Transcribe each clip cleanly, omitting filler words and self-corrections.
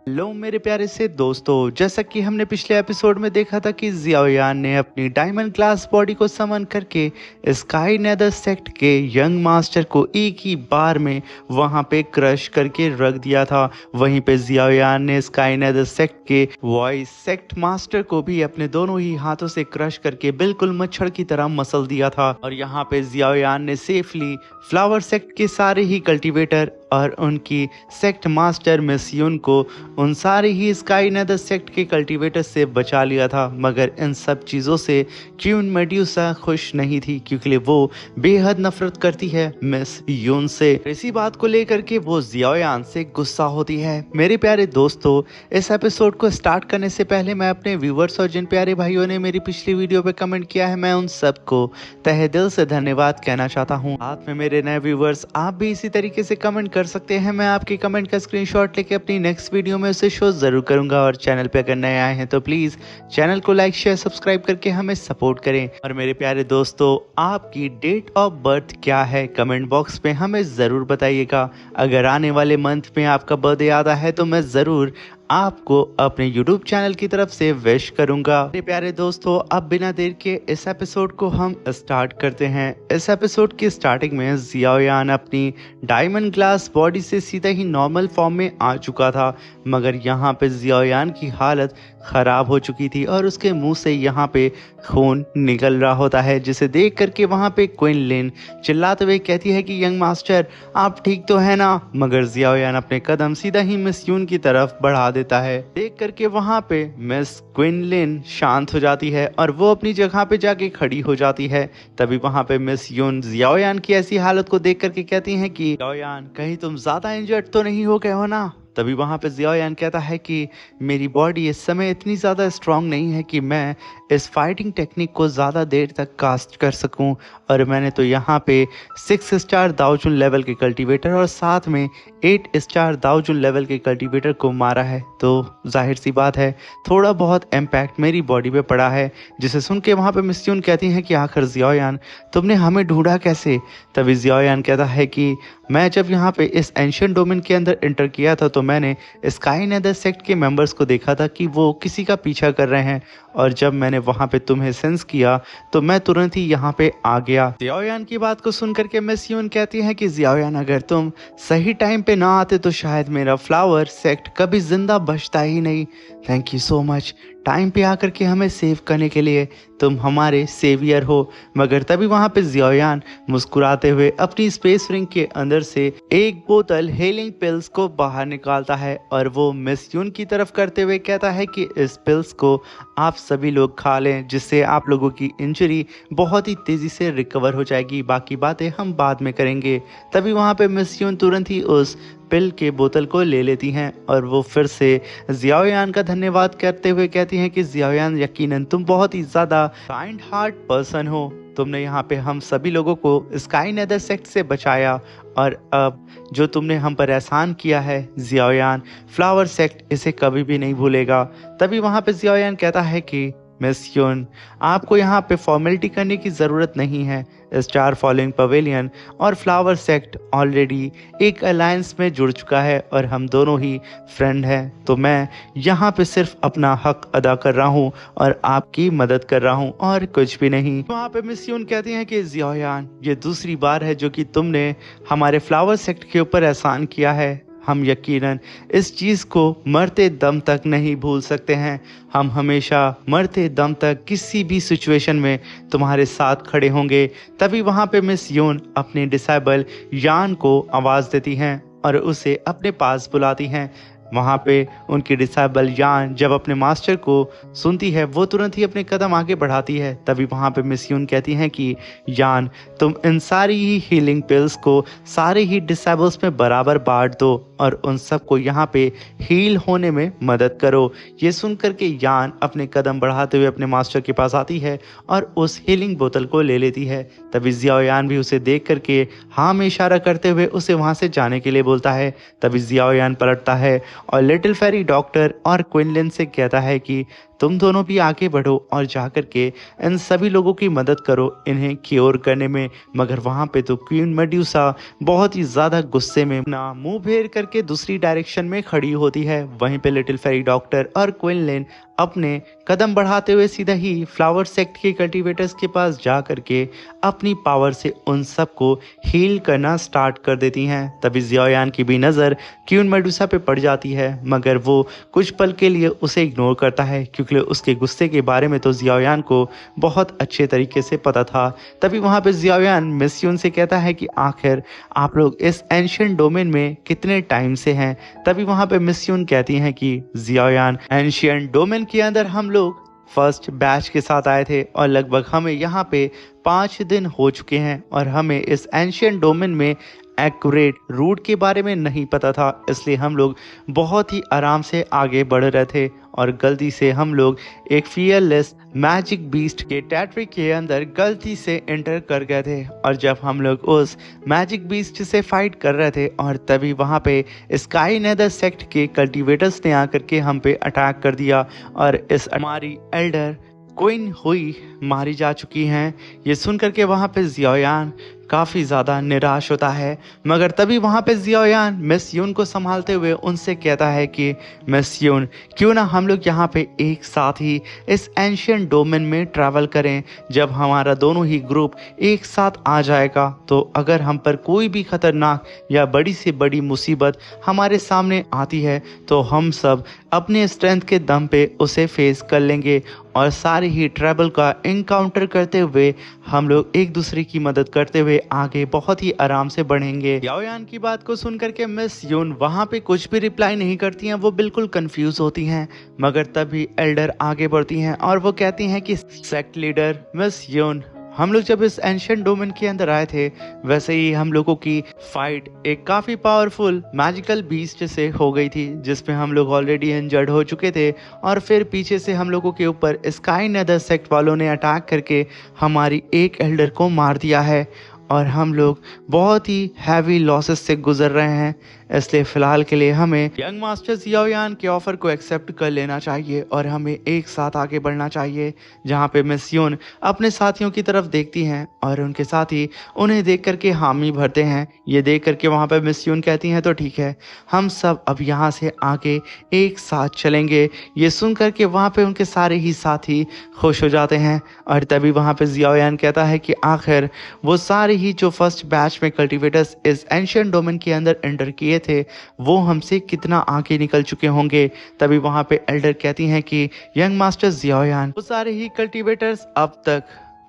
Hello मेरे प्यारे से दोस्तों, जैसा कि हमने पिछले एपिसोड में देखा था कि जियाओयान ने अपनी डायमंड क्लास बॉडी को समन करके स्काई नेदर सेक्ट के यंग मास्टर को एक ही बार में वहां पे क्रश करके रख दिया था। वहीं पे जियाओयान ने स्काई नेदर सेक्ट के वॉइस सेक्ट मास्टर को भी अपने दोनों ही हाथों से क्रश करके बिल्कुल मच्छर की तरह मसल दिया था। और यहाँ पे जियाओयान ने सेफली फ्लावर सेक्ट के सारे ही कल्टीवेटर और उनकी सेक्ट मास्टर मिस यून को उन सारे ही स्काई नेदर सेक्ट के कल्टीवेटर से बचा लिया था। मगर इन सब चीज़ों से क्वीन मेड्यूसा खुश नहीं थी, क्योंकि वो बेहद नफरत करती है मिस यून से। इसी बात को लेकर के वो जियाओयान से गुस्सा होती है। मेरे प्यारे दोस्तों, इस एपिसोड को स्टार्ट करने से पहले मैं अपने व्यूवर्स और जिन प्यारे भाइयों ने मेरी पिछली वीडियो पे कमेंट किया है, मैं उन सबको तहे दिल से धन्यवाद कहना चाहता हूँ। साथ में मेरे नए व्यूवर्स, आप भी इसी तरीके से कमेंट कर सकते हैं। मैं आपके कमेंट का स्क्रीनशॉट लेके अपनी नेक्स्ट वीडियो में उसे शो जरूर करूंगा। और चैनल पे अगर नए आए हैं तो प्लीज चैनल को लाइक शेयर सब्सक्राइब करके हमें सपोर्ट करें। और मेरे प्यारे दोस्तों, आपकी डेट ऑफ बर्थ क्या है कमेंट बॉक्स में हमें जरूर बताइएगा। अगर आने वाले मंथ में आपका बर्थडे आता है तो मैं जरूर आपको अपने YouTube चैनल की तरफ से विश करूंगा। मेरे प्यारे दोस्तों, अब बिना देर के इस एपिसोड को हम स्टार्ट करते हैं। इस एपिसोड की स्टार्टिंग में जियाओयान अपनी डायमंड ग्लास बॉडी से सीधा ही नॉर्मल फॉर्म में आ चुका था, मगर यहाँ पे जियाओयान की हालत खराब हो चुकी थी और उसके मुंह से यहाँ पे खून निकल रहा होता है, जिसे देख करके वहाँ पे क्वीन लिन चिल्लाते हुए कहती है कि यंग मास्टर आप ठीक तो है ना। मगर जियाओयान अपने कदम सीधा ही मिस यून की तरफ बढ़ा देता है। देख करके वहाँ पे मिस क्वीन लिन शांत हो जाती है और वो अपनी जगह पे जाके खड़ी हो जाती है। तभी वहाँ पे मिस यून जियाओयान की ऐसी हालत को देख करके कहती हैं कि जियाओयान, कहीं तुम ज्यादा इंजर्ड तो नहीं हो गए हो ना। तभी वहाँ पे जियाओयान कहता है कि मेरी बॉडी इस समय इतनी ज़्यादा स्ट्रांग नहीं है कि मैं इस फाइटिंग टेक्निक को ज़्यादा देर तक कास्ट कर सकूं, और मैंने तो यहाँ पे 6 स्टार दाओजुन लेवल के कल्टीवेटर और साथ में 8 स्टार दाओजुन लेवल के कल्टीवेटर को मारा है, तो जाहिर सी बात है थोड़ा बहुत इम्पैक्ट मेरी बॉडी पे पड़ा है। जिसे सुन के वहाँ पे मिस यून कहती हैं कि आखिर जियाओयान तुमने हमें ढूंढा कैसे। तभी जियाओयान कहता है कि मैं जब यहाँ पे इस एंशिएंट डोमेन के अंदर एंटर किया था तो मैंने स्काई नेदर सेक्ट के मेंबर्स को देखा था कि वो किसी का पीछा कर रहे हैं, और जब मैंने वहाँ पे तुम्हें सेंस किया तो मैं तुरंत ही यहाँ पे आ गया। जियाओयान की बात को सुनकर के मिस यून कहती है कि जियाओयान, अगर तुम सही टाइम पे ना आते तो शायद मेरा फ्लावर सेक्ट कभी जिंदा बचता ही नहीं। Thank you so much, time पे आकर के हमें सेव करने के लिए तुम हमारे सेवियर हो। मगर तभी वहाँ पे जियाओयान मुस्कुराते हुए अपनी स्पेस रिंग के अंदर से एक बोतल हीलिंग पिल्स को बाहर निकालता है और वो मिस यून की तरफ करते हुए कहता है कि इस पिल्स को आप सभी लोग खा लें, जिससे आप लोगों की इंजरी बहुत ही तेजी से रिकवर हो जाएगी। बाकी बातें हम बाद में करेंगे। तभी वहाँ पे मिस यून तुरंत ही उस पिल के बोतल को ले लेती हैं और वो फिर से जियाओयान का धन्यवाद करते हुए कहती हैं कि जियाओयान, यकीनन तुम बहुत ही ज़्यादा काइंड हार्ट पर्सन हो। तुमने यहाँ पे हम सभी लोगों को स्काई नेदर सेक्ट से बचाया, और अब जो तुमने हम पर एहसान किया है जियाओयान, फ्लावर सेक्ट इसे कभी भी नहीं भूलेगा। तभी वहाँ पे जियाओयान कहता है कि मिस यून, आपको यहाँ पे फॉर्मेलिटी करने की ज़रूरत नहीं है। स्टार फॉलोइंग पवेलियन और फ्लावर सेक्ट ऑलरेडी एक अलायंस में जुड़ चुका है और हम दोनों ही फ्रेंड हैं, तो मैं यहाँ पे सिर्फ अपना हक अदा कर रहा हूँ और आपकी मदद कर रहा हूँ और कुछ भी नहीं। वहाँ पे मिस यून कहती हैं कि जियाओयान, ये दूसरी बार है जो कि तुमने हमारे फ्लावर सेक्ट के ऊपर एहसान किया है। हम यकीनन इस चीज़ को मरते दम तक नहीं भूल सकते हैं। हम हमेशा मरते दम तक किसी भी सिचुएशन में तुम्हारे साथ खड़े होंगे। तभी वहाँ पे मिस यून अपने डिसेबल यान को आवाज़ देती हैं और उसे अपने पास बुलाती हैं। वहाँ पे उनकी डिसेबल यान जब अपने मास्टर को सुनती है, वो तुरंत ही अपने कदम आगे बढ़ाती है। तभी वहाँ पे मिस यून कहती हैं कि यान, तुम इन सारी ही हीलिंग पिल्स को सारे ही डिसेबल्स में बराबर बांट दो और उन सबको यहाँ पे हील होने में मदद करो। ये सुनकर के यान अपने कदम बढ़ाते हुए अपने मास्टर के पास आती है और उस हीलिंग बोतल को ले लेती है। तभी जियाओयान भी उसे देख करके हाँ में इशारा करते हुए उसे वहाँ से जाने के लिए बोलता है। तभी जियाओयान पलटता है और लिटिल फेरी डॉक्टर और क्विनलिन से कहता है कि तुम दोनों भी आगे बढ़ो और जा करके इन सभी लोगों की मदद करो इन्हें क्योर करने में। मगर वहाँ पे तो क्वीन मेड्यूसा बहुत ही ज़्यादा गुस्से में ना मुंह फेर करके दूसरी डायरेक्शन में खड़ी होती है। वहीं पे लिटिल फेरी डॉक्टर और क्विनलैन अपने कदम बढ़ाते हुए सीधा ही फ्लावर सेक्ट के कल्टीवेटर्स के पास जा करके अपनी पावर से उन सबको हील करना स्टार्ट कर देती हैं। तभी जियाओयान की भी नज़र क्वीन मेडुसा पे पड़ जाती है, मगर वो कुछ पल के लिए उसे इग्नोर करता है क्योंकि उसके गुस्से के बारे में तो जियाओयान को बहुत अच्छे तरीके से पता था। तभी वहाँ पे जियाओयान मिस यून से कहता है कि आखिर आप लोग इस एंशियंट डोमेन में कितने टाइम से हैं। तभी वहाँ पे मिस यून कहती हैं कि जियाओयान, एंशियंट डोमेन के अंदर हम लोग फर्स्ट बैच के साथ आए थे और लगभग हमें यहाँ पे 5 दिन हो चुके हैं और हमें इस एंशियंट डोमेन में एक्यूरेट रूट के बारे में नहीं पता था, इसलिए हम लोग बहुत ही आराम से आगे बढ़ रहे थे और गलती से हम लोग एक फियरलेस मैजिक बीस्ट के टेरिटरी के अंदर गलती से एंटर कर गए थे। और जब हम लोग उस मैजिक बीस्ट से फाइट कर रहे थे और तभी वहाँ पे स्काई नेदर सेक्ट के कल्टीवेटर्स ने आकर के हम पे अटैक कर दिया और इस हमारी एल्डर क्वीन हुई मारी जा चुकी हैं। ये सुन करके वहाँ पे जियाओयान काफ़ी ज़्यादा निराश होता है, मगर तभी वहाँ पे जियाओयान मिस यून को संभालते हुए उनसे कहता है कि मिस यून, क्यों ना हम लोग यहाँ पे एक साथ ही इस एंशियंट डोमेन में ट्रैवल करें। जब हमारा दोनों ही ग्रुप एक साथ आ जाएगा तो अगर हम पर कोई भी खतरनाक या बड़ी से बड़ी मुसीबत हमारे सामने आती है तो हम सब अपने स्ट्रेंथ के दम पे उसे फेस कर लेंगे और सारे ही ट्रैवल का इनकाउंटर करते हुए हम लोग एक दूसरे की मदद करते हुए आगे बहुत ही आराम से बढ़ेंगे। जियाओयान की बात को सुन करके मिस यून वहां पे कुछ भी रिप्लाई नहीं करती हैं, वो बिल्कुल कंफ्यूज होती हैं। मगर तभी एल्डर आगे बढ़ती हैं और वो कहती हैं कि सेक्ट लीडर मिस यून, हम लोग जब इस एंशियंट डोमेन के अंदर आए थे वैसे ही हम लोगों की फाइट एक काफ़ी पावरफुल मैजिकल बीस्ट से हो गई थी जिसमें हम लोग ऑलरेडी इंजर्ड हो चुके थे और फिर पीछे से हम लोगों के ऊपर स्काई नेदर सेक्ट वालों ने अटैक करके हमारी एक एल्डर को मार दिया है और हम लोग बहुत ही हैवी लॉसेस से गुजर रहे हैं। इसलिए फ़िलहाल के लिए हमें यंग मास्टर जियाओयान के ऑफ़र को एक्सेप्ट कर लेना चाहिए और हमें एक साथ आगे बढ़ना चाहिए। जहाँ पे मिस यून अपने साथियों की तरफ देखती हैं और उनके साथी उन्हें देख करके हामी भरते हैं। ये देख करके वहाँ पे मिस यून कहती हैं तो ठीक है, हम सब अब यहाँ से आगे एक साथ चलेंगे। ये सुन करके वहाँ पे उनके सारे ही साथी खुश हो जाते हैं और तभी वहाँ पे जियाओयान कहता है कि आखिर वो सारे ही जो फर्स्ट बैच में कल्टीवेटर्स इस एंशियंट डोमेन के अंदर एंटर किए थे वो हमसे कितना आगे निकल चुके होंगे। तभी वहां पे एल्डर कहती हैं कि यंग मास्टर जियाओयान, वो सारे ही कल्टीवेटर्स अब तक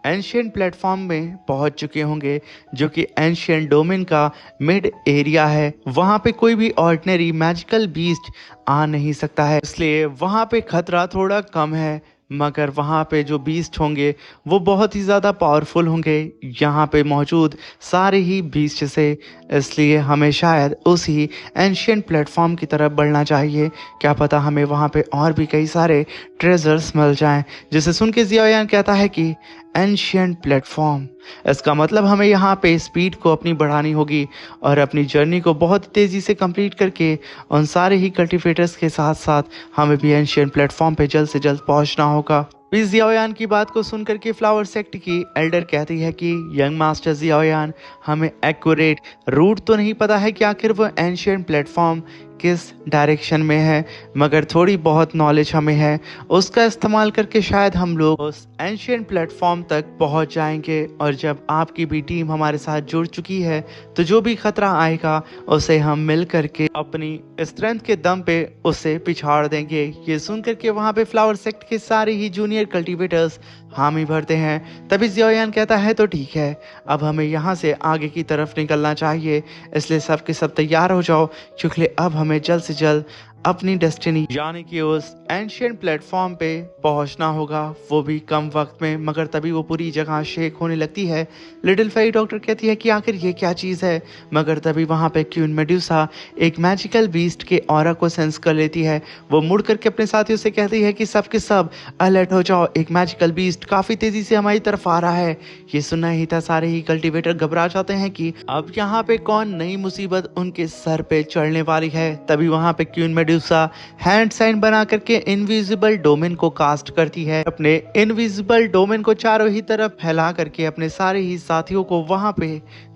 एंशियंट प्लेटफॉर्म में पहुंच चुके होंगे जो कि एंशियंट डोमेन का मिड एरिया है। वहां पे कोई भी ऑर्डिनरी मैजिकल बीस्ट आ नहीं सकता है, इसलिए वहां पे खतरा थोड़ा कम है। मगर वहाँ पे जो बीस्ट होंगे वो बहुत ही ज़्यादा पावरफुल होंगे यहाँ पे मौजूद सारे ही बीस्ट से, इसलिए हमें शायद उसी एंशियंट प्लेटफॉर्म की तरफ बढ़ना चाहिए। क्या पता हमें वहाँ पे और भी कई सारे ट्रेजर्स मिल जाएं। जिसे सुन के जियाओयान कहता है कि एंशियंट प्लेटफॉर्म, इसका मतलब हमें यहाँ पे स्पीड को अपनी बढ़ानी होगी और अपनी जर्नी को बहुत तेज़ी से कंप्लीट करके उन सारे ही कल्टीवेटर्स के साथ साथ हमें भी एंशियंट प्लेटफॉर्म पे जल्द से जल्द पहुँचना होगा। इस जियाओयान की बात को सुनकर के फ्लावर सेक्ट की एल्डर कहती है कि यंग मास्टर जियाओयान, हमें एक्यूरेट रूट तो नहीं पता है कि आखिर वो एंशियंट प्लेटफॉर्म किस डायरेक्शन में है, मगर थोड़ी बहुत नॉलेज हमें है। उसका इस्तेमाल करके शायद हम लोग उस एंशियंट प्लेटफॉर्म तक पहुंच जाएंगे और जब आपकी भी टीम हमारे साथ जुड़ चुकी है तो जो भी खतरा आएगा उसे हम मिल करके अपनी स्ट्रेंथ के दम पे उसे पिछाड़ देंगे। ये सुन करके वहाँ पे फ्लावर सेक्ट के सारे ही जूनियर कल्टीवेटर्स हामी भरते हैं। तभी जियाओयान कहता है तो ठीक है, अब हमें यहाँ से आगे की तरफ निकलना चाहिए, इसलिए सब के सब तैयार हो जाओ क्योंकि अब हमें जल्द से जल्द अपनी डेस्टिनी यानी कि उस एंशियंट प्लेटफॉर्म पे पहुंचना होगा, वो भी कम वक्त में। मगर तभी वो पूरी जगह शेक होने लगती है। लिटिल फेरी डॉक्टर कहती है कि आखिर ये क्या चीज़ है, मगर तभी वहाँ पे क्वीन मेडुसा एक मैजिकल बीस्ट के ऑरा को सेंस कर लेती है। वो मुड़ करके अपने साथियों से कहती है कि सब के सब अलर्ट हो जाओ, एक मैजिकल बीस्ट काफ़ी तेज़ी से हमारी तरफ आ रहा है। ये सुनना ही था सारे ही कल्टीवेटर घबरा जाते हैं कि अब यहाँ पे कौन नई मुसीबत उनके सर पे चढ़ने वाली है। तभी वहाँ पे क्वीन मेडुसा हैंड साइन बना करके इनविजिबल डोमेन को कास्ट करती है। अपने इनविजिबल डोमेन को चारों ही तरफ फैला करके अपने सारे ही साथियों को वहां पे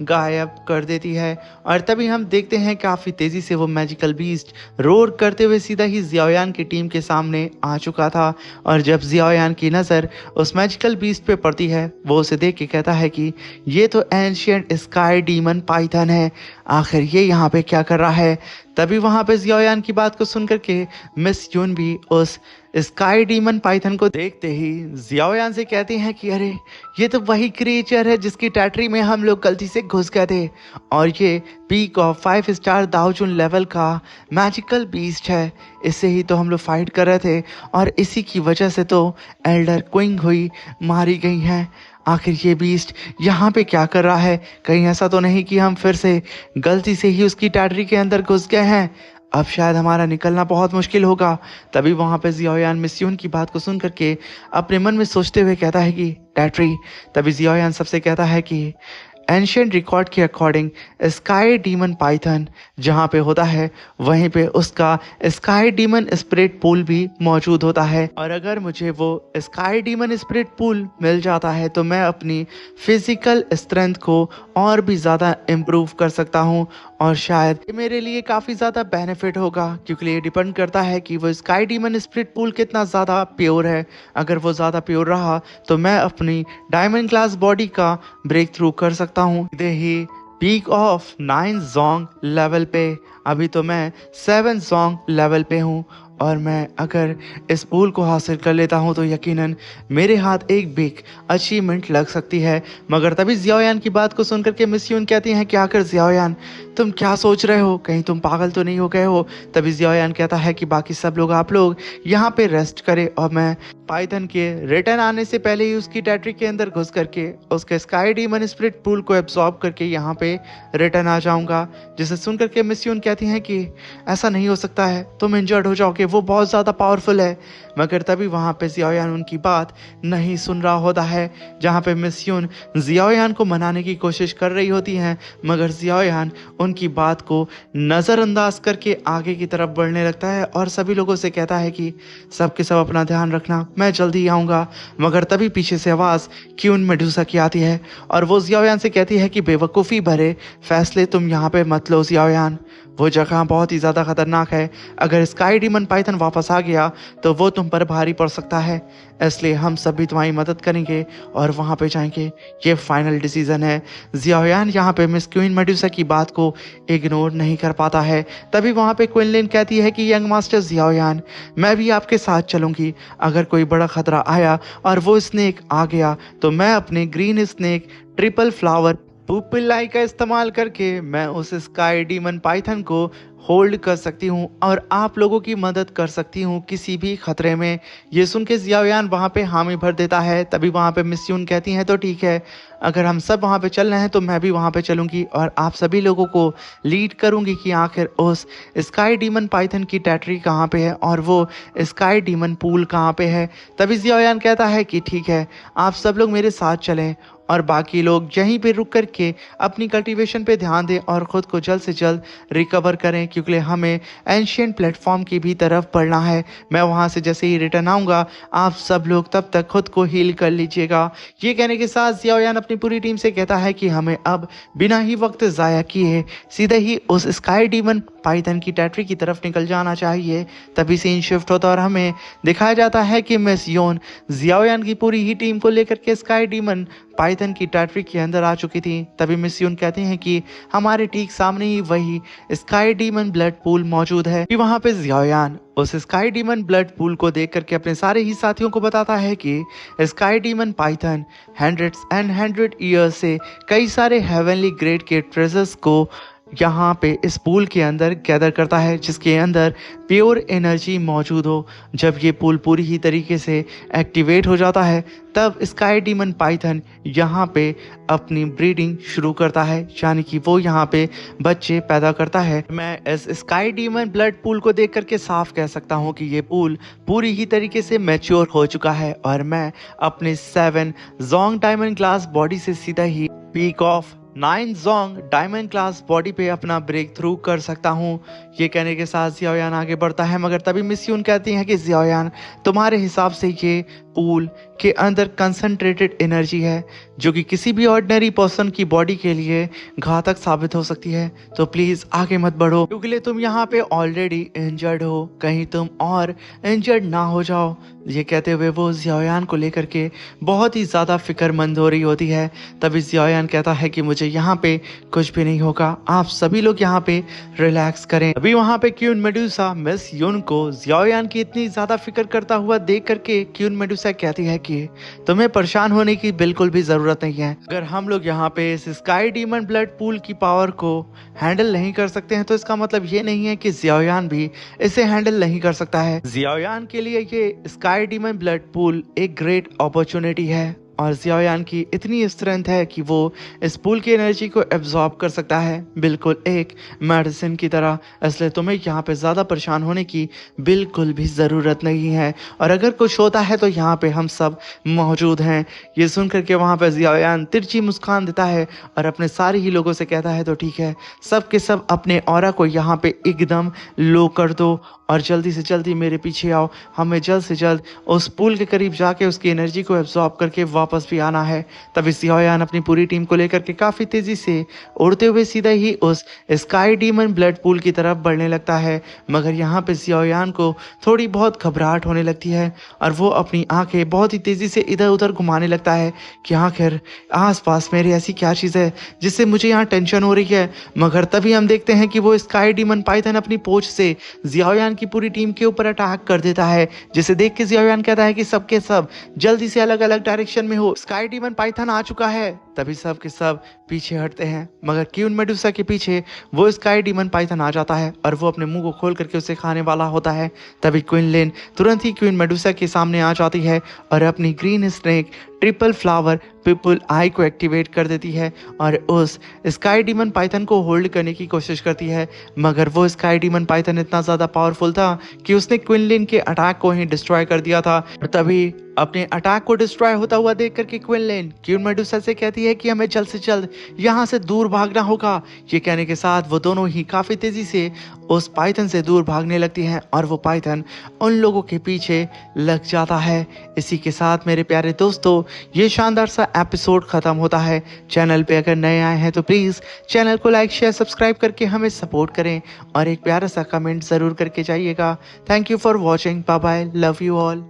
गायब कर देती है। और तभी हम देखते हैं काफी तेजी से वो मैजिकल बीस्ट रोर करते हुए सीधा ही जियाओयान की टीम के सामने आ चुका था। और जब जियाओयान की नजर उस मैजिकल बीस्ट पे पड़ती है, वो उसे देख के कहता है कि ये तो एंशिएंट स्काई डीमन पाइथन है, आखिर ये यहाँ पे क्या कर रहा है। तभी वहां पे जियाओयान की बात को सुन करके मिस यून भी उस स्काई डीमन पाइथन को देखते ही जियाओयान से कहती हैं कि अरे ये तो वही क्रिएचर है जिसकी टैटरी में हम लोग गलती से घुस गए थे, और ये पीक ऑफ 5 स्टार दाओजुन लेवल का मैजिकल बीस्ट है। इससे ही तो हम लोग फाइट कर रहे थे और इसी की वजह से तो एल्डर क्विंग हुई मारी गई हैं। आखिर ये बीस्ट यहाँ पे क्या कर रहा है? कहीं ऐसा तो नहीं कि हम फिर से गलती से ही उसकी टैटरी के अंदर घुस गए हैं? अब शायद हमारा निकलना बहुत मुश्किल होगा। तभी वहां पे जियाओयान मिस्यून की बात को सुन करके अपने मन में सोचते हुए कहता है कि टैटरी। तभी जियाओयान सबसे कहता है कि एंशिएंट रिकॉर्ड के अकॉर्डिंग स्काई डीमन पाइथन जहाँ पे होता है वहीं पे उसका स्काई डीमन स्पिरिट पूल भी मौजूद होता है। और अगर मुझे वो स्काई डीमन स्पिरिट पूल मिल जाता है तो मैं अपनी फिजिकल स्ट्रेंथ को और भी ज़्यादा इम्प्रूव कर सकता हूँ, और शायद ये मेरे लिए काफ़ी ज़्यादा बेनिफिट होगा, क्योंकि ये डिपेंड करता है कि वो स्काई डीमन स्पिरिट पूल कितना ज़्यादा प्योर है। अगर वो ज़्यादा प्योर रहा तो मैं अपनी डायमंड क्लास बॉडी का ब्रेक थ्रू कर सकता हूँ सीधे ही पीक ऑफ 9 जोंग लेवल पे। अभी तो मैं 7 जोंग लेवल पे हूँ, और मैं अगर इस पूल को हासिल कर लेता हूँ तो यकीनन मेरे हाथ एक बिग अचीवमेंट लग सकती है। मगर तभी जियाओयान की बात को सुनकर के मिस यून कहती हैं कि आखिर जियाओयान तुम क्या सोच रहे हो, कहीं तुम पागल तो नहीं हो गए हो। तभी जियाओयान कहता है कि बाकी सब लोग आप लोग यहाँ पे रेस्ट करें, और मैं पाइथन के रिटर्न आने से पहले ही उसकी टैटरी के अंदर घुस करके उसके स्काई डीमन स्पिरिट पूल को एब्सॉर्ब करके यहाँ पे रिटर्न आ जाऊंगा। जिसे सुनकर के मिस यून कहती हैं कि ऐसा नहीं हो सकता है, तुम इंजर्ड हो जाओगे, वो बहुत ज़्यादा पावरफुल है। मगर तभी वहाँ पे जियाओयान उनकी बात नहीं सुन रहा होता है, जहाँ पे मिस यून जियाओयान को मनाने की कोशिश कर रही होती हैं, मगर जियाओयान उनकी बात को नज़रअंदाज करके आगे की तरफ बढ़ने लगता है और सभी लोगों से कहता है कि सब के सब अपना ध्यान रखना, मैं जल्दी आऊँगा। मगर तभी पीछे से आवाज़ क्यून मेडुसा की आती है और वो जियाओयान से कहती है कि बेवकूफ़ी भरे फैसले तुम यहाँ पे मत लो जियाओयान, वो जगह बहुत ही ज़्यादा खतरनाक है। अगर स्काई डीमन पाइथन वापस आ गया तो वो तुम पर भारी पड़ सकता है, इसलिए हम सब भी तुम्हारी मदद करेंगे और वहाँ पे जाएंगे, ये फाइनल डिसीजन है। जियाओयान यहाँ पे मिस क्वीन मेडुसा की बात को इग्नोर नहीं कर पाता है। तभी वहाँ पे क्विनलिन कहती है कि यंग मास्टर जियाओयान, मैं भी आपके साथ चलूँगी। अगर कोई बड़ा खतरा आया और वो स्नेक आ गया तो मैं अपने ग्रीन स्नेक ट्रिपल फ्लावर पुपिलाई का इस्तेमाल करके मैं उस स्काई डीमन पाइथन को होल्ड कर सकती हूँ और आप लोगों की मदद कर सकती हूँ किसी भी खतरे में। ये सुन के जियाओयान वहाँ पे हामी भर देता है। तभी वहाँ पे मिस यून कहती हैं तो ठीक है, अगर हम सब वहाँ पे चल रहे हैं तो मैं भी वहाँ पे चलूँगी और आप सभी लोगों को लीड करूँगी कि आखिर उस स्काई डीमन पाइथन की टैटरी कहाँ पे है और वो स्काई डीमन पूल कहाँ पे है। तभी जियाओयान कहता है कि ठीक है, आप सब लोग मेरे साथ चलें और बाकी लोग यहीं पे रुक करके अपनी कल्टीवेशन पे ध्यान दें और ख़ुद को जल्द से जल्द रिकवर करें, क्योंकि हमें एंशिएंट प्लेटफॉर्म की भी तरफ बढ़ना है। मैं वहाँ से जैसे ही रिटर्न आऊँगा आप सब लोग तब तक खुद को हील कर लीजिएगा। ये कहने के साथ जियाओयान अपनी पूरी टीम से कहता है कि हमें अब बिना ही वक्त ज़ाया किए सीधे ही उस स्काई डीमन पाइथन की टैटरी की तरफ निकल जाना चाहिए। तभी सीन शिफ्ट होता और हमें दिखाया जाता है कि मिस योन जियाओयान की पूरी ही टीम को लेकर के स्काई डीमन पाइथन की टैटरी के अंदर आ चुकी थी। तभी मिस यून कहते हैं कि हमारे ठीक सामने ही वही स्काई डीमन ब्लड पूल मौजूद है। वहां पे जियाओयान उस स्काई डीमन ब्लड पूल को देख करके अपने सारे ही साथियों को बताता है कि sky demon Python hundreds and hundred years से कई सारे हेवनली ग्रेड के ट्रेजर्स को यहाँ पे इस पूल के अंदर गैदर करता है, जिसके अंदर प्योर एनर्जी मौजूद हो। जब ये पूल पूरी ही तरीके से एक्टिवेट हो जाता है तब स्काई डीमन पाइथन यहाँ पे अपनी ब्रीडिंग शुरू करता है, यानी कि वो यहाँ पे बच्चे पैदा करता है। मैं इस स्काई डीमन ब्लड पूल को देख करके साफ कह सकता हूँ कि ये पूल पूरी ही तरीके से मैच्योर हो चुका है और मैं अपने 7 जोंग डायमंड ग्लास बॉडी से सीधा ही पीक ऑफ नाइन जोंग डायमंड क्लास बॉडी पे अपना ब्रेक थ्रू कर सकता हूँ। ये कहने के साथ जियाओयान आगे बढ़ता है, मगर तभी मिस यून कहती हैं कि जियाओयान, तुम्हारे हिसाब से ये पूल के अंदर कंसंट्रेटेड एनर्जी है जो कि किसी भी ऑर्डिनरी पर्सन की बॉडी के लिए घातक साबित हो सकती है, तो प्लीज आगे मत बढ़ो क्योंकि तुम यहाँ पे ऑलरेडी इंजर्ड हो, कहीं तुम और इंजर्ड ना हो जाओ। ये कहते हुए वो जियाओयान को लेकर के बहुत ही ज्यादा फिक्रमंद हो रही होती है। तभी जियाओयान कहता है कि मुझे यहाँ पे कुछ भी नहीं होगा, आप सभी लोग यहाँ पे रिलैक्स करें। अभी वहाँ पे क्यून मेडुसा मिस यून को जियाओयान की इतनी ज्यादा फिक्र करता हुआ देख करके क्यून मेडुसा कहती है कि तुम्हें परेशान होने की बिल्कुल भी जरूरत नहीं है। अगर हम लोग यहाँ पे इस स्काई डीमन ब्लड पूल की पावर को हैंडल नहीं कर सकते हैं तो इसका मतलब ये नहीं है कि जियाओयान भी इसे हैंडल नहीं कर सकता है। जियाओयान के लिए ये स्काई डीमन ब्लड पूल एक ग्रेट अपॉर्चुनिटी है और जियाओयान की इतनी स्ट्रेंथ है कि वो इस पूल की एनर्जी को एब्जॉर्ब कर सकता है, बिल्कुल एक मेडिसिन की तरह। इसलिए तुम्हें यहाँ पे ज़्यादा परेशान होने की बिल्कुल भी ज़रूरत नहीं है, और अगर कुछ होता है तो यहाँ पे हम सब मौजूद हैं। ये सुन करके वहाँ पे जियाओयान तिरछी मुस्कान देता है और अपने सारे ही लोगों से कहता है तो ठीक है, सब के सब अपने ऑरा को यहाँ पे एकदम लो कर दो और जल्दी से जल्दी मेरे पीछे आओ। हमें जल्द से जल्द उस पूल के करीब जाके उसकी एनर्जी को एब्जॉर्ब करके वापस भी आना है। तभी जियाओयान अपनी पूरी टीम को लेकर के काफ़ी तेज़ी से उड़ते हुए सीधा ही उस स्काई डीमन ब्लड पूल की तरफ बढ़ने लगता है। मगर यहाँ पे जियाओयान को थोड़ी बहुत घबराहट होने लगती है और वो अपनी आंखें बहुत ही तेज़ी से इधर उधर घुमाने लगता है कि आखिर आसपास मेरे ऐसी क्या चीज़ है जिससे मुझे यहाँ टेंशन हो रही है। मगर तभी हम देखते हैं कि वो स्काई डीमन पाइथन अपनी पोंछ से जियाओयान की पूरी टीम के ऊपर अटैक कर देता है, जिसे देख के जियाओयान कहता है कि सबके सब जल्दी से अलग अलग डायरेक्शन में हो, स्काई डीमन पाइथन आ चुका है। तभी सब के सब पीछे हटते हैं, मगर क्यून मेडुसा के पीछे वो स्काई डीमन पाइथन आ जाता है और वो अपने मुंह को खोल करके उसे खाने वाला होता है। तभी क्विनलिन तुरंत ही क्वीन मेडुसा के सामने आ जाती है और अपनी green snake triple flower people I को एक्टिवेट कर देती है और उस स्काई डीमन पाइथन को होल्ड करने की कोशिश करती है। मगर वो स्काई डीमन पाइथन इतना ज़्यादा पावरफुल था कि उसने क्विनलिन के अटैक को ही डिस्ट्रॉय कर दिया था। और तभी अपने अटैक को डिस्ट्रॉय होता हुआ देख करके क्विनलिन क्वीन मेडुसा से कहती है कि हमें जल्द से जल्द यहाँ से दूर भागना होगा। ये कहने के साथ वो दोनों ही काफ़ी तेज़ी से उस पाइथन से दूर भागने लगती हैं और वो पाइथन उन लोगों के पीछे लग जाता है। इसी के साथ मेरे प्यारे दोस्तों ये शानदार सा एपिसोड खत्म होता है। चैनल पे अगर नए आए हैं तो प्लीज़ चैनल को लाइक शेयर सब्सक्राइब करके हमें सपोर्ट करें और एक प्यारा सा कमेंट ज़रूर करके जाइएगा। Thank you for watching, bye bye, love you all.